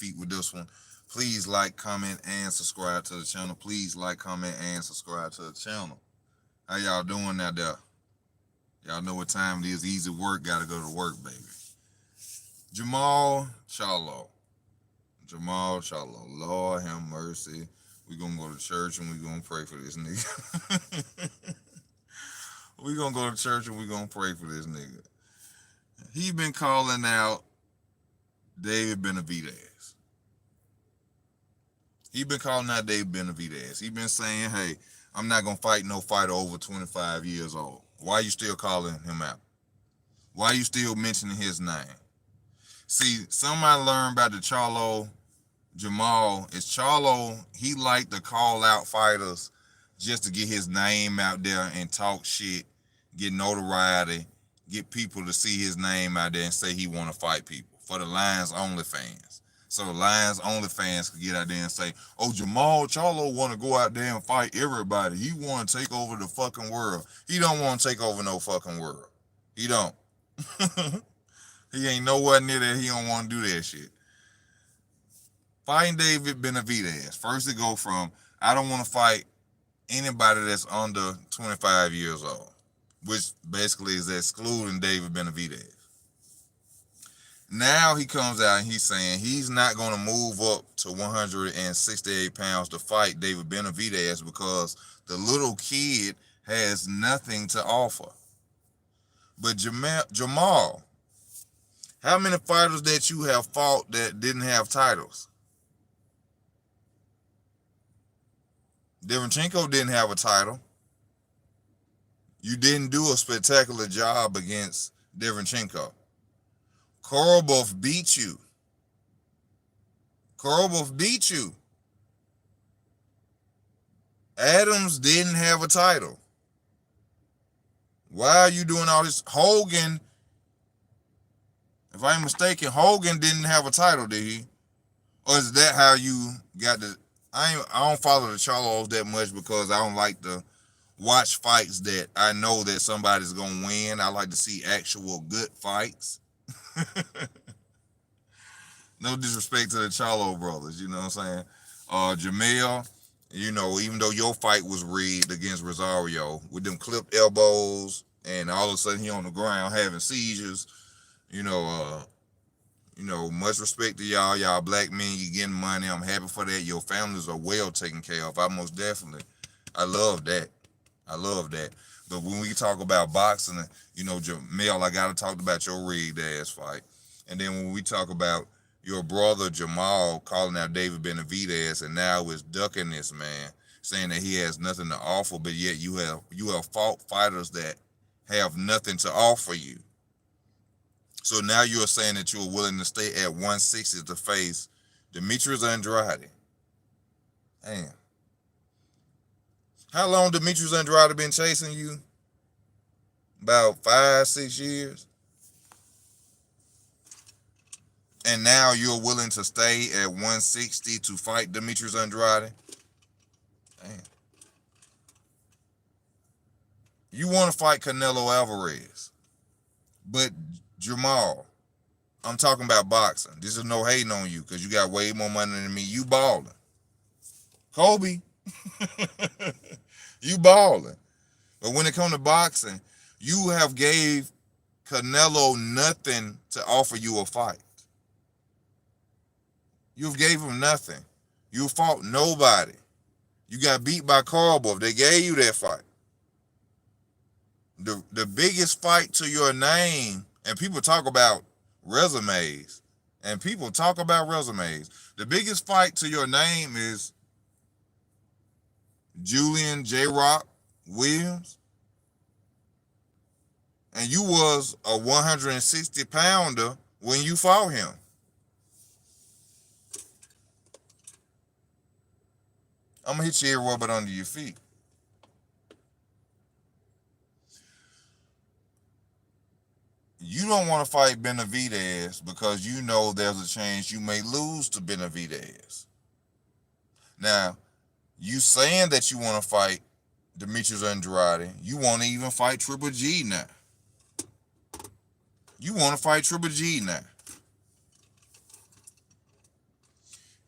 feet with this one. Please like, comment, and subscribe to the channel. Please like, comment, and subscribe to the channel. How y'all doing out there? Y'all know what time it is. Easy work, gotta go to work, baby. Jermall Charlo. Jermall Charlo. Lord have mercy. We gonna go to church and we gonna pray for this nigga. We gonna go to church and we gonna pray for this nigga. He been calling out David Benavidez. He been calling out David Benavidez. He been saying, hey, I'm not gonna fight no fighter over 25 years old. Why you still calling him out? Why you still mentioning his name? See, something I learned about the Charlo Jermall is Charlo, he like to call out fighters just to get his name out there and talk shit, get notoriety, get people to see his name out there and say he want to fight people for the Lions Only fans. So the Lions Only fans could get out there and say, oh, Jermall Charlo want to go out there and fight everybody. He want to take over the fucking world. He don't want to take over no fucking world. He don't. He ain't nowhere near that. He don't want to do that shit. Fighting David Benavidez. First it go from, I don't want to fight anybody that's under 25 years old, which basically is excluding David Benavidez. Now he comes out and he's saying he's not going to move up to 168 pounds to fight David Benavidez because the little kid has nothing to offer. But Jermall, how many fighters that you have fought that didn't have titles? Derevchenko didn't have a title. You didn't do a spectacular job against Derevchenko. Korobov beat you. Korobov beat you. Adams didn't have a title. Why are you doing all this? Hogan, if I'm mistaken, Hogan didn't have a title, did he? Or is that how you got the... I don't follow the Charlos that much because I don't like to watch fights that I know that somebody's going to win. I like to see actual good fights. No disrespect to the Charlo brothers, you know what I'm saying? Jermall, you know, even though your fight was rigged against Rosario with them clipped elbows and all of a sudden he on the ground having seizures, you know, much respect to y'all. Y'all black men, you getting money. I'm happy for that. Your families are well taken care of. I most definitely. I love that. I love that. But when we talk about boxing, you know, Jermall, I got to talk about your rigged ass fight. And then when we talk about your brother Jermall calling out David Benavidez and now is ducking this man, saying that he has nothing to offer, but yet you have fought fighters that have nothing to offer you. So now you're saying that you're willing to stay at 160 to face Demetrius Andrade. Damn. How long Demetrius Andrade been chasing you? About 5-6 years. And now you're willing to stay at 160 to fight Demetrius Andrade? Damn. You want to fight Canelo Alvarez. But Jermall, I'm talking about boxing. This is no hating on you because you got way more money than me. You balling. Kobe, you balling. But when it comes to boxing, you have gave Canelo nothing to offer you a fight. You've gave him nothing. You fought nobody. You got beat by Korobov. They gave you that fight. The biggest fight to your name, and people talk about resumes, The biggest fight to your name is Julian J. Rock Williams. And you was a 160 pounder when you fought him. I'm gonna hit you everywhere but under your feet. You don't want to fight Benavidez because you know there's a chance you may lose to Benavidez. Now, you saying that you want to fight Demetrius Andrade, you want to even fight Triple G now. You want to fight Triple G now.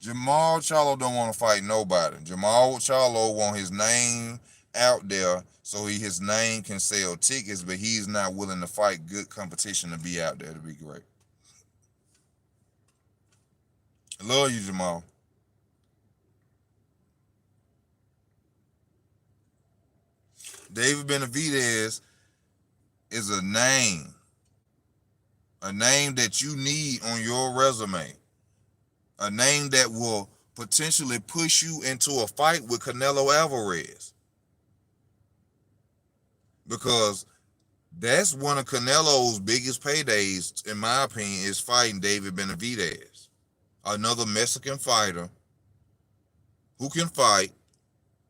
Jermall Charlo don't want to fight nobody. Jermall Charlo want his name out there so his name can sell tickets, but he's not willing to fight good competition to be out there to be great. I love you, Jermall. David Benavidez is a name that you need on your resume, a name that will potentially push you into a fight with Canelo Alvarez, because that's one of Canelo's biggest paydays, in my opinion, is fighting David Benavidez, another Mexican fighter who can fight,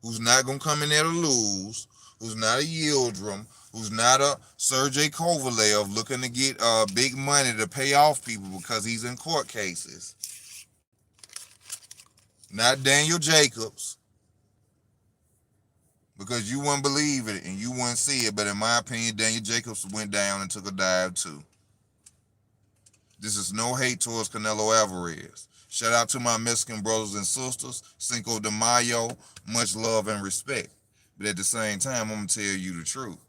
who's not going to come in there to lose, who's not a Yildirim, who's not a Sergey Kovalev looking to get big money to pay off people because he's in court cases. Not Daniel Jacobs, because you wouldn't believe it and you wouldn't see it, but in my opinion, Daniel Jacobs went down and took a dive too. This is no hate towards Canelo Alvarez. Shout out to my Mexican brothers and sisters, Cinco de Mayo, much love and respect. But at the same time, I'm going to tell you the truth.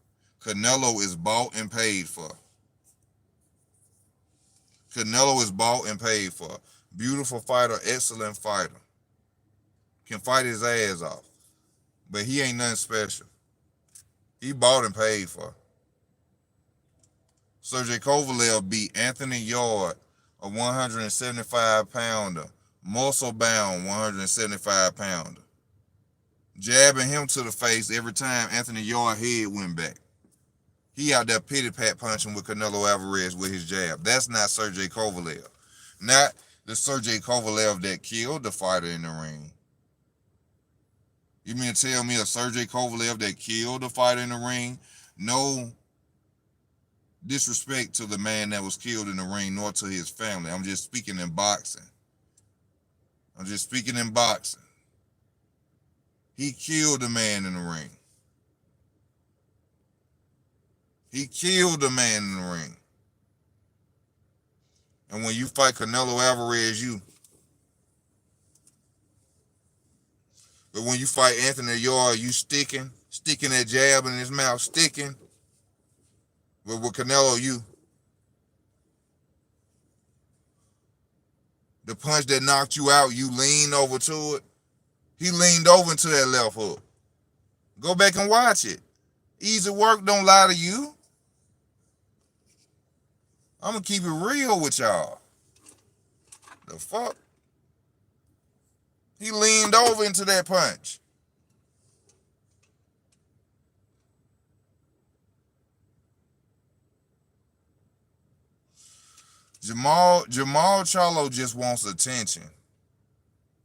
Canelo is bought and paid for. Canelo is bought and paid for. Beautiful fighter, excellent fighter. Can fight his ass off. But he ain't nothing special. He bought and paid for. Sergey Kovalev beat Anthony Yard, a 175-pounder, muscle-bound 175-pounder. Jabbing him to the face every time Anthony Yard's head went back. He out there pity-pat punching with Canelo Alvarez with his jab. That's not Sergey Kovalev. Not the Sergey Kovalev that killed the fighter in the ring. You mean to tell me a Sergey Kovalev that killed the fighter in the ring? No disrespect to the man that was killed in the ring, nor to his family. I'm just speaking in boxing. He killed the man in the ring. And when you fight Canelo Alvarez, but when you fight Anthony Yard, you sticking that jab in his mouth, sticking. But with Canelo, the punch that knocked you out, you leaned over to it. He leaned over into that left hook. Go back and watch it. Easy work don't lie to you. I'm going to keep it real with y'all. The fuck? He leaned over into that punch. Jermall Charlo just wants attention.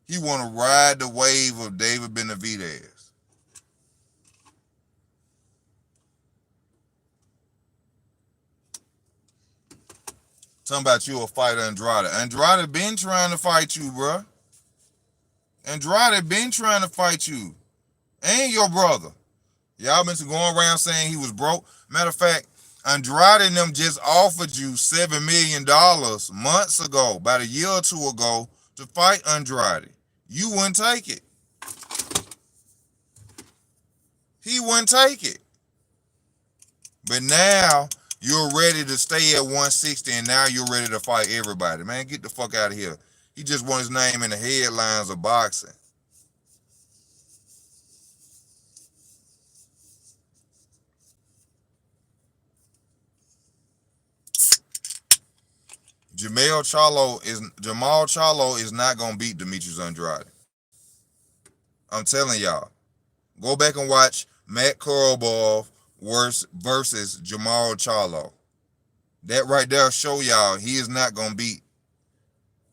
He want to ride the wave of David Benavidez. Talking about you a fighter, Andrade. Andrade been trying to fight you, bruh. Andrade been trying to fight you. And your brother. Y'all been going around saying he was broke. Matter of fact, Andrade and them just offered you $7 million months ago, about a year or two ago, to fight Andrade. You wouldn't take it. He wouldn't take it. But now you're ready to stay at 160, and now you're ready to fight everybody. Man, get the fuck out of here. He just want his name in the headlines of boxing. Jermall Charlo is not gonna beat Demetrius Andrade. I'm telling y'all. Go back and watch Matt Korobov versus Jermall Charlo. That right there show y'all he is not gonna beat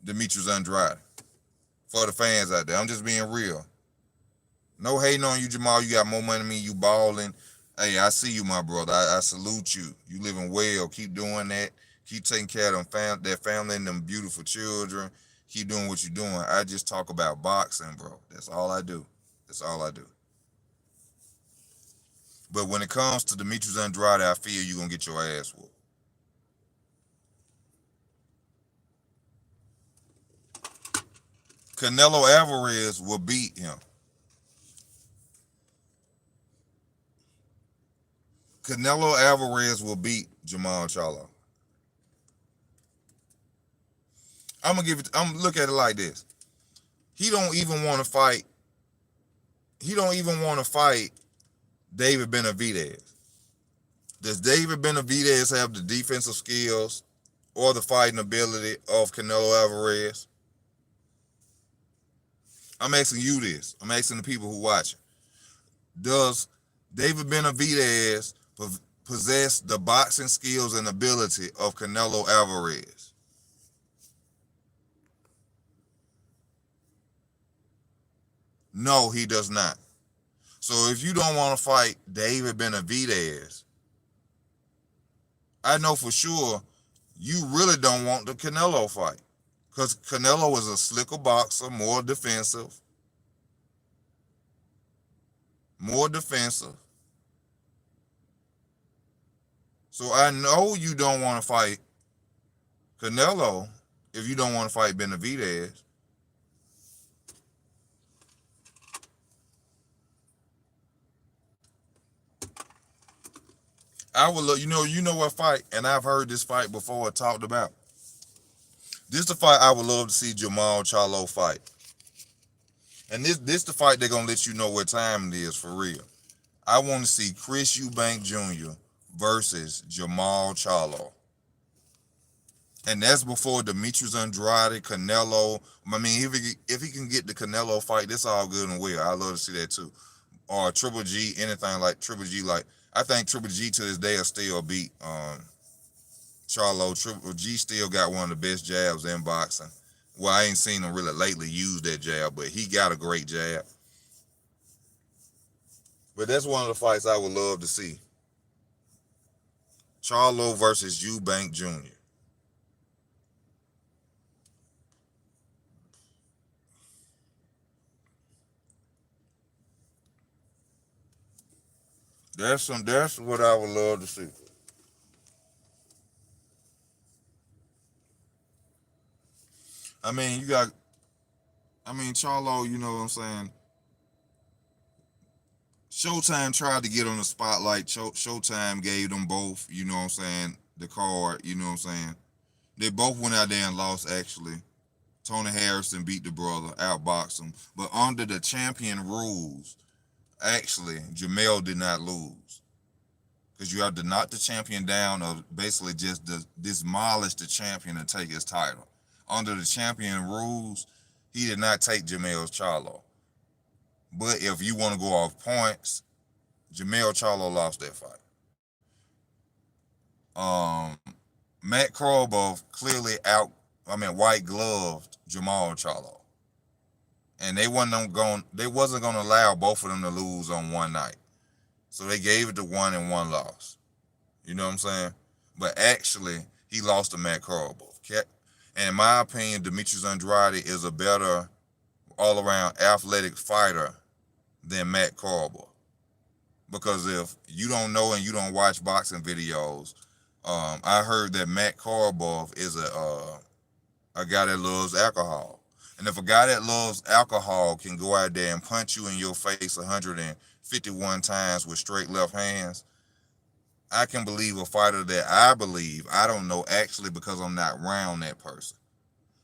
Demetrius Andrade. For the fans out there, I'm just being real. No hating on you, Jermall. You got more money than me. You balling. Hey, I see you, my brother. I salute you. You living well. Keep doing that. Keep taking care of them their family and them beautiful children. Keep doing what you're doing. I just talk about boxing, bro. That's all I do. That's all I do. But when it comes to Demetrius Andrade, I feel you're going to get your ass whooped. Canelo Alvarez will beat him. Canelo Alvarez will beat Jermall Charlo. I'm gonna give it. I'm look at it like this. He don't even want to fight. He don't even want to fight David Benavidez. Does David Benavidez have the defensive skills or the fighting ability of Canelo Alvarez? I'm asking you this. I'm asking the people who watch. Does David Benavidez possess the boxing skills and ability of Canelo Alvarez? No, he does not. So if you don't want to fight David Benavidez, I know for sure you really don't want the Canelo fight. Because Canelo is a slicker boxer, more defensive. More defensive. So I know you don't want to fight Canelo if you don't want to fight Benavidez. I would look, you know what fight, and I've heard this fight before talked about. This is the fight I would love to see Jermall Charlo fight. And this the fight they're gonna let you know what time it is for real. I want to see Chris Eubank Jr. versus Jermall Charlo. And that's before Demetrius Andrade, Canelo. I mean, if he can get the Canelo fight, that's all good and well. I love to see that too. Or Triple G, anything like Triple G. Like I think Triple G to this day will still beat Charlo. Triple G still got one of the best jabs in boxing. Well, I ain't seen him really lately use that jab, but he got a great jab. But that's one of the fights I would love to see. Charlo versus Eubank Jr. That's what I would love to see. I mean, Charlo, you know what I'm saying? Showtime tried to get on the spotlight. Showtime gave them both, you know what I'm saying, the card, you know what I'm saying? They both went out there and lost, actually. Tony Harrison beat the brother, outboxed him. But under the champion rules, actually, Jermall did not lose. Because you have to knock the champion down or basically just demolish the champion and take his title. Under the champion rules, he did not take Jermall Charlo. But if you want to go off points, Jermall Charlo lost that fight. Matt Korobov clearly white gloved Jermall Charlo. And they wasn't gonna allow both of them to lose on one night. So they gave it to one and one loss. You know what I'm saying? But actually, he lost to Matt Korobov. And in my opinion, Demetrius Andrade is a better all-around athletic fighter than Matt Korobov. Because if you don't know and you don't watch boxing videos, I heard that Matt Korobov is a guy that loves alcohol. And if a guy that loves alcohol can go out there and punch you in your face 151 times with straight left hands, I can believe a fighter that I don't know actually because I'm not around that person.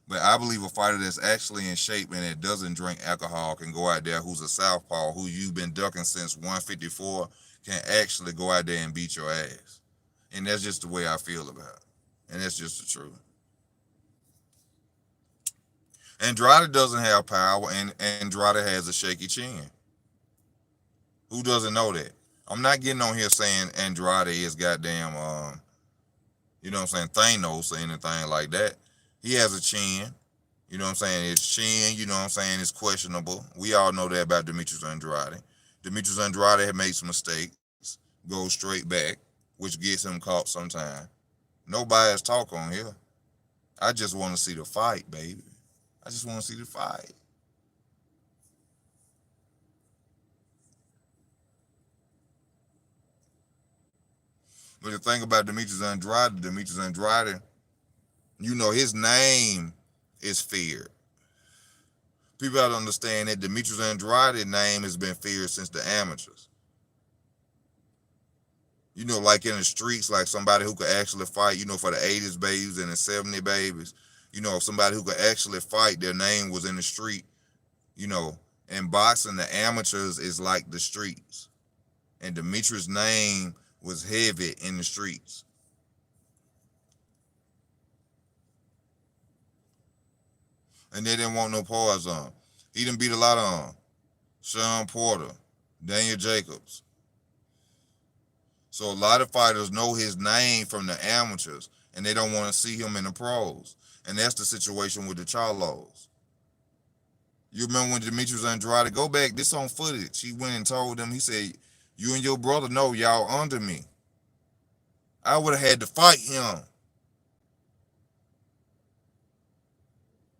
But I believe a fighter that's actually in shape and that doesn't drink alcohol can go out there who's a southpaw, who you've been ducking since 154, can actually go out there and beat your ass. And that's just the way I feel about it. And that's just the truth. Andrade doesn't have power, and Andrade has a shaky chin. Who doesn't know that? I'm not getting on here saying Andrade is goddamn, you know what I'm saying, Thanos or anything like that. He has a chin. You know what I'm saying? His chin, you know what I'm saying, is questionable. We all know that about Demetrius Andrade. Demetrius Andrade had made some mistakes, goes straight back, which gets him caught sometime. No bias talk on here. I just want to see the fight, baby. I just want to see the fight. But the thing about Demetrius Andrade, you know, his name is feared. People have to understand that Demetrius Andrade's name has been feared since the amateurs. You know, like in the streets, like somebody who could actually fight, you know, for the 80s babies and the 70s babies. You know, somebody who could actually fight, their name was in the street. You know, in boxing, the amateurs is like the streets. And Demetrius' name was heavy in the streets. And they didn't want no pause on. He done beat a lot on Sean Porter, Daniel Jacobs. So a lot of fighters know his name from the amateurs, and they don't want to see him in the pros. And that's the situation with the Charlos. You remember when Demetrius Andrade, go back, this on footage, he went and told them, he said, you and your brother know y'all under me. I would have had to fight him.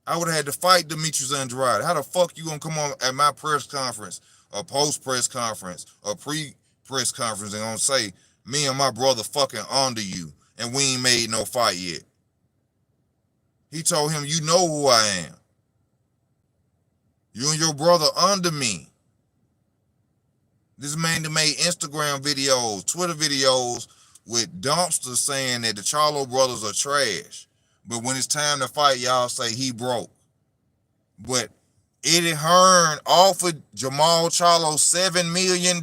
I would have had to fight Demetrius Andrade. How the fuck you gonna come on at my press conference, or post-press conference, or pre-press conference and gonna say, me and my brother fucking under you, and we ain't made no fight yet? He told him, you know who I am. You and your brother under me. This man that made Instagram videos, Twitter videos with dumpsters saying that the Charlo brothers are trash. But when it's time to fight, y'all say he broke. But Eddie Hearn offered Jermall Charlo $7 million.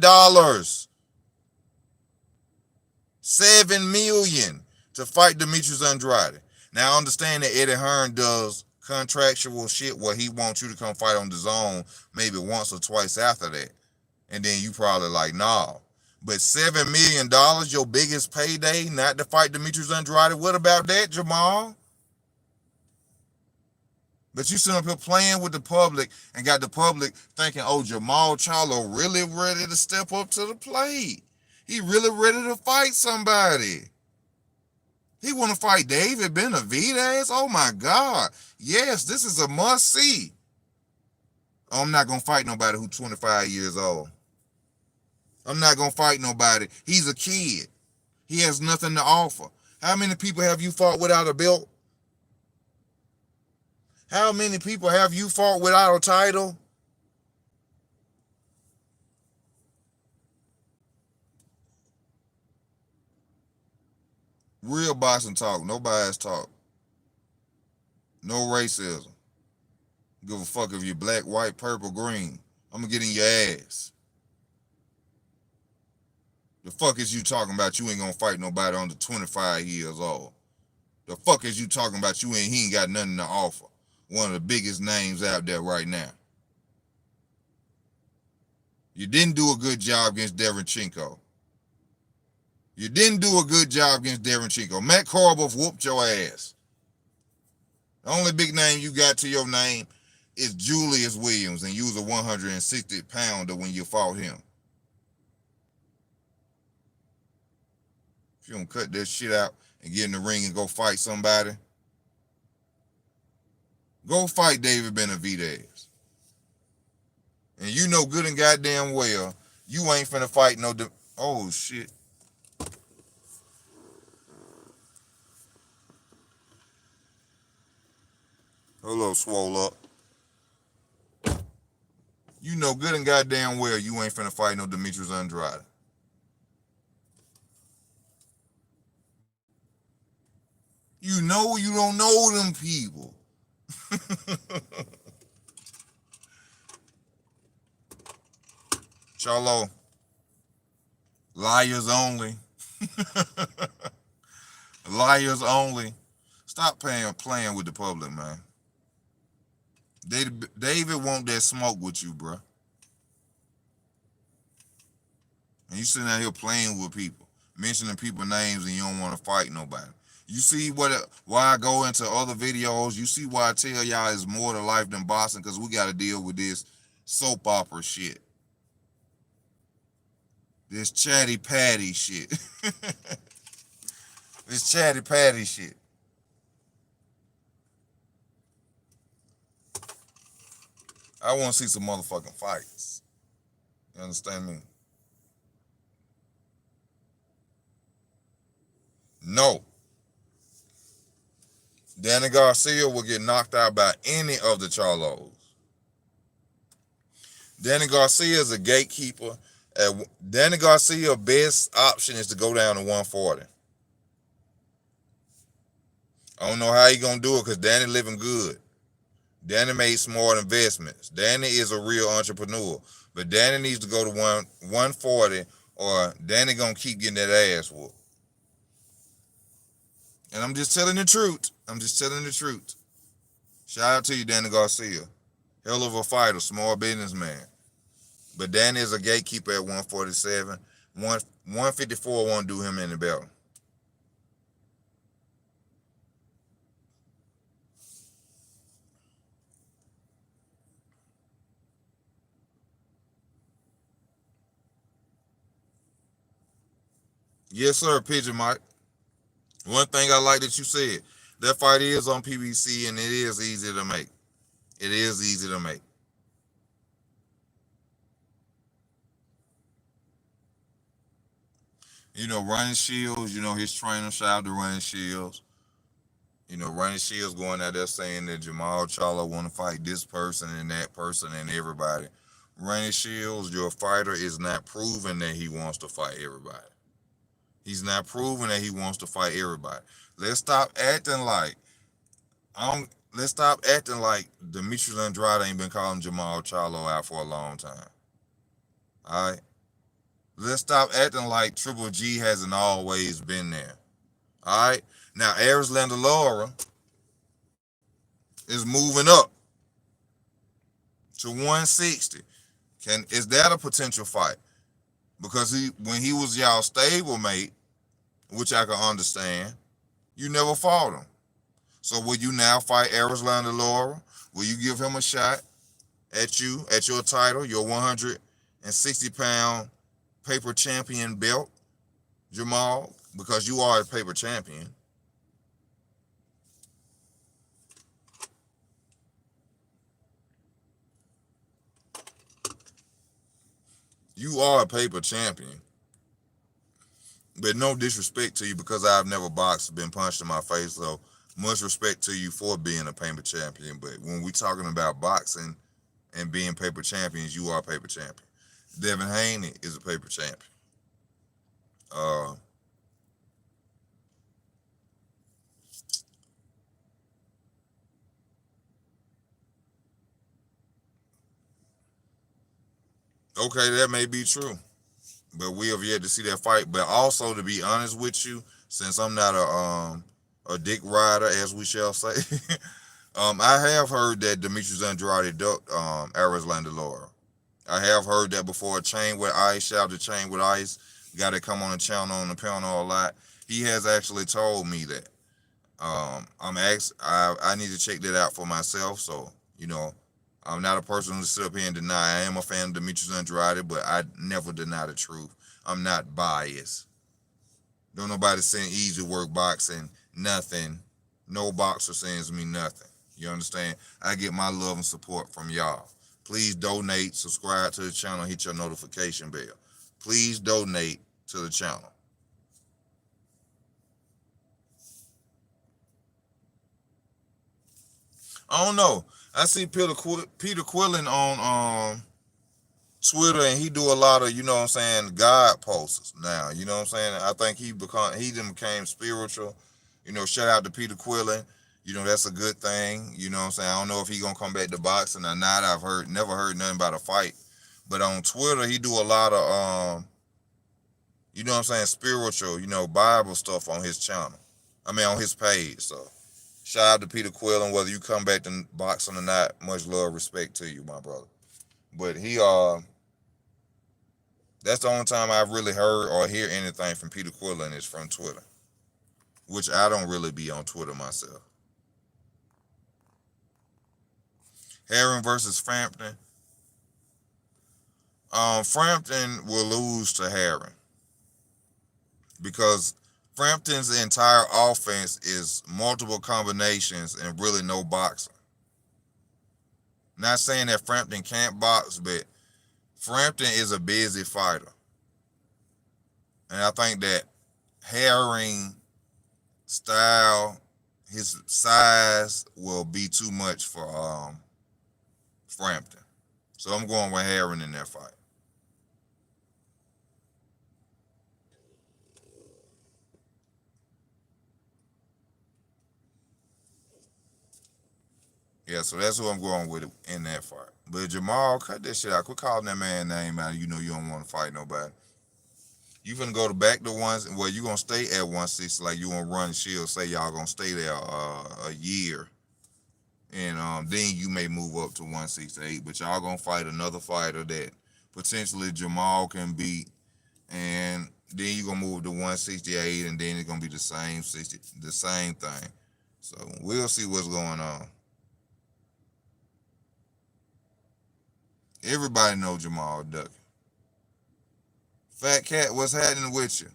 $7 million to fight Demetrius Andrade. Now, I understand that Eddie Hearn does contractual shit where he wants you to come fight on the zone maybe once or twice after that. And then you probably like, nah. But $7 million, your biggest payday, not to fight Demetrius Andrade. What about that, Jermall? But you sit up here playing with the public and got the public thinking, oh, Jermall Charlo really ready to step up to the plate. He really ready to fight somebody. He want to fight David Benavidez? Oh, my God. Yes, this is a must-see. Oh, I'm not going to fight nobody who's 25 years old. I'm not going to fight nobody. He's a kid. He has nothing to offer. How many people have you fought without a belt? How many people have you fought without a title? Real boxing talk. No bias talk. No racism. Give a fuck if you're black, white, purple, green. I'm going to get in your ass. The fuck is you talking about? You ain't going to fight nobody under 25 years old. The fuck is you talking about? He ain't got nothing to offer. One of the biggest names out there right now. You didn't do a good job against Derenchenko. You didn't do a good job against Derenchenko. Matt Korobov whooped your ass. The only big name you got to your name is Julius Williams, and you was a 160-pounder when you fought him. If you don't cut that shit out and get in the ring and go fight somebody, go fight David Benavidez. And you know good and goddamn well, you ain't finna fight no... Oh, shit. Hello, swole up. You know good and goddamn well you ain't finna fight no Demetrius Andrade. You know you don't know them people. Charlo, liars only. Liars only. Stop playing with the public, man. David want that smoke with you, bro. And you sitting out here playing with people, mentioning people's names, and you don't want to fight nobody. You see why I go into other videos. You see why I tell y'all it's more to life than boxing, because we got to deal with this soap opera shit. This chatty patty shit. This chatty patty shit. I want to see some motherfucking fights. You understand me? No. Danny Garcia will get knocked out by any of the Charlos. Danny Garcia is a gatekeeper. Danny Garcia's best option is to go down to 140. I don't know how he gonna do it because Danny living good. Danny made smart investments. Danny is a real entrepreneur. But Danny needs to go to 140 or Danny gonna keep getting that ass whooped. And I'm just telling the truth. I'm just telling the truth. Shout out to you, Danny Garcia. Hell of a fighter, small businessman. But Danny is a gatekeeper at 147. 154 won't do him any better. Yes, sir, Pigeon Mike. One thing I like that you said, that fight is on PBC and it is easy to make. It is easy to make. You know, Running Shields, you know, his trainer, shout out to Running Shields. You know, Running Shields going out there saying that Jermall Charlo want to fight this person and that person and everybody. Running Shields, your fighter is not proving that he wants to fight everybody. He's not proving that he wants to fight everybody. Let's stop acting like let's stop acting like Demetrius Andrade ain't been calling Jermall Charlo out for a long time. All right. Let's stop acting like Triple G hasn't always been there. All right. Now, Aris Landalora is moving up to 160. Is that a potential fight? Because when he was y'all stablemate, which I can understand, you never fought him. So will you now fight Aris Landalora? Will you give him a shot at your title, your 160-pound paper champion belt, Jermall? Because you are a paper champion. You are a paper champion. But no disrespect to you because I've never boxed, been punched in my face. So much respect to you for being a paper champion. But when we talking about boxing and being paper champions, you are a paper champion. Devin Haney is a paper champion. Okay, that may be true. But we have yet to see that fight. But also, to be honest with you, since I'm not a dick rider, as we shall say, I have heard that Demetrius Andrade ducked Aris Landalora. I have heard that before. Chain with Ice, shout out to Chain with Ice, got to come on the channel on the panel a lot. He has actually told me that. I need to check that out for myself. So, you know, I'm not a person to sit up here and deny. I am a fan of Demetrius Andrade, but I never deny the truth. I'm not biased. Don't nobody send easy work boxing, nothing. No boxer sends me nothing. You understand? I get my love and support from y'all. Please donate, subscribe to the channel, hit your notification bell. Please donate to the channel. I don't know. I see Peter Quillen on Twitter, and he do a lot of, you know what I'm saying, God posts now. You know what I'm saying? I think he then became spiritual. You know, shout out to Peter Quillen. You know, that's a good thing. You know what I'm saying? I don't know if he gonna come back to boxing or not. Never heard nothing about a fight. But on Twitter, he do a lot of you know what I'm saying, spiritual, you know, Bible stuff on his channel. I mean on his page. So shout out to Peter Quillen, whether you come back to boxing or not, much love, respect to you, my brother. But that's the only time I've really heard or hear anything from Peter Quillen is from Twitter, which I don't really be on Twitter myself. Herring versus Frampton. Frampton will lose to Herring because Frampton's entire offense is multiple combinations and really no boxing. Not saying that Frampton can't box, but Frampton is a busy fighter. And I think that Herring style, his size will be too much for Frampton. So I'm going with Herring in that fight. Yeah, so that's who I'm going with in that fight. But Jermall, cut that shit out. Quit calling that man name out. You know you don't want to fight nobody. You finna go to back to ones where you gonna stay at 160 like you gonna run Shield. Say y'all gonna stay there a year, and then you may move up to 168. But y'all gonna fight another fighter that potentially Jermall can beat, and then you gonna move to 168, and then it's gonna be the same the same thing. So we'll see what's going on. Everybody know Jermall Duck. Fat Cat, what's happening with you?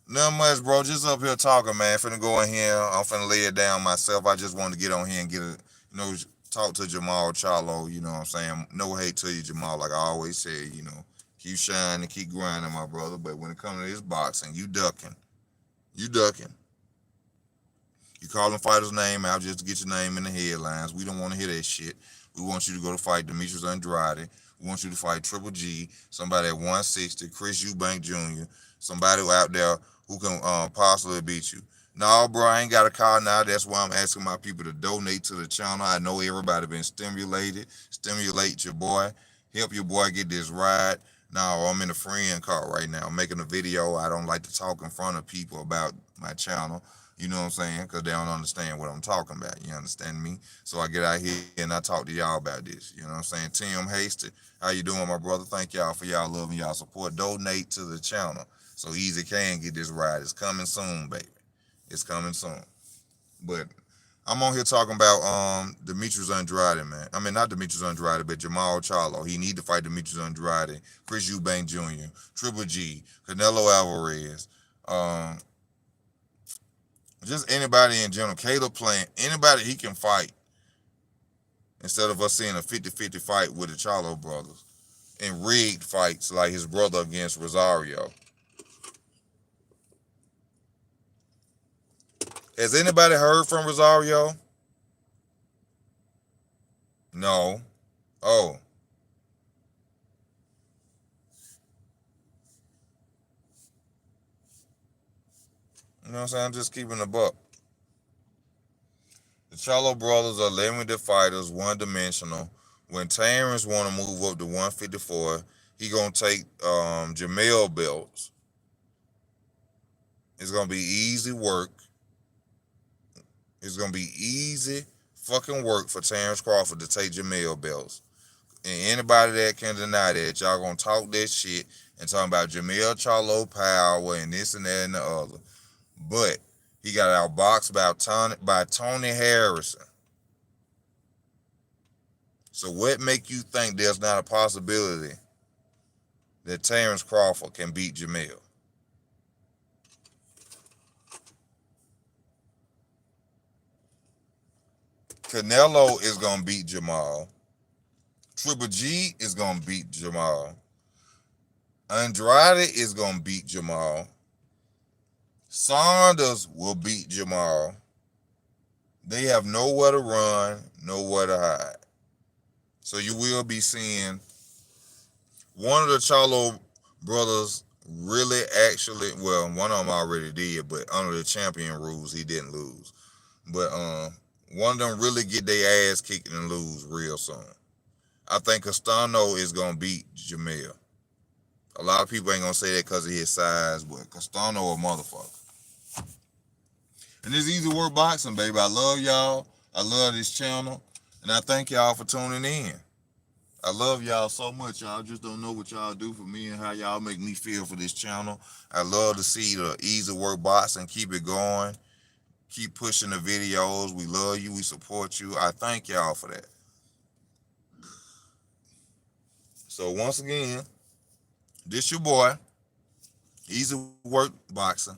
Nothing much, bro. Just up here talking, man. Finna go in here. I'm finna lay it down myself. I just wanted to get on here and talk to Jermall Charlo. You know what I'm saying? No hate to you, Jermall. Like I always say, keep shining, keep grinding, my brother. But when it comes to this boxing, you ducking. You ducking. You calling fighters' name out just to get your name in the headlines. We don't want to hear that shit. We want you to go to fight Demetrius Andrade. We want you to fight Triple G, somebody at 160, Chris Eubank Jr., somebody out there who can possibly beat you. No, bro, I ain't got a call now. That's why I'm asking my people to donate to the channel. I know everybody been stimulated. Stimulate your boy. Help your boy get this ride. Now, I'm in a friend car right now. I'm making a video. I don't like to talk in front of people about my channel. You know what I'm saying? Because they don't understand what I'm talking about. You understand me? So I get out here and I talk to y'all about this. You know what I'm saying? Tim Hasty, how you doing, my brother? Thank y'all for y'all love and y'all support. Donate to the channel so Easy can get this ride. It's coming soon, baby. It's coming soon. But I'm on here talking about Demetrius Andrade, man. I mean, not Demetrius Andrade, but Jermall Charlo. He need to fight Demetrius Andrade, Chris Eubank Jr., Triple G, Canelo Alvarez, just anybody in general. Caleb Plant, anybody he can fight instead of us seeing a 50-50 fight with the Charlo brothers and rigged fights like his brother against Rosario. Has anybody heard from Rosario? No. Oh. You know what I'm saying? I'm just keeping a buck. The Charlo brothers are limited fighters, one-dimensional. When Terrence want to move up to 154, he gonna take Jermall belts. It's gonna be easy work. It's gonna be easy fucking work for Terrence Crawford to take Jermall belts. And anybody that can deny that, y'all gonna talk that shit and talking about Jermall Charlo power and this and that and the other. But he got outboxed by Tony Harrison. So what make you think there's not a possibility that Terrence Crawford can beat Jermall? Canelo is gonna beat Jermall. Triple G is gonna beat Jermall. Andrade is gonna beat Jermall. Saunders will beat Jermall. They have nowhere to run, nowhere to hide. So you will be seeing one of the Charlo brothers really actually, well, one of them already did, but under the champion rules, he didn't lose. But one of them really get their ass kicked and lose real soon. I think Castano is going to beat Jermall. A lot of people ain't going to say that because of his size, but Castano a motherfucker. And it's easy work boxing, baby. I love y'all. I love this channel. And I thank y'all for tuning in. I love y'all so much. Y'all just don't know what y'all do for me and how y'all make me feel for this channel. I love to see the easy work boxing. Keep it going. Keep pushing the videos. We love you. We support you. I thank y'all for that. So once again, this your boy. Easy work boxing.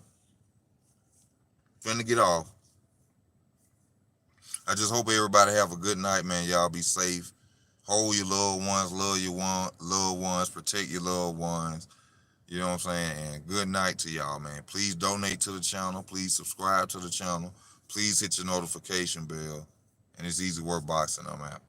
Finna get off. I just hope everybody have a good night, man. Y'all be safe. Hold your loved ones, love your loved ones, protect your loved ones. You know what I'm saying? And good night to y'all, man. Please donate to the channel. Please subscribe to the channel. Please hit your notification bell. And it's easy work boxing. I'm out.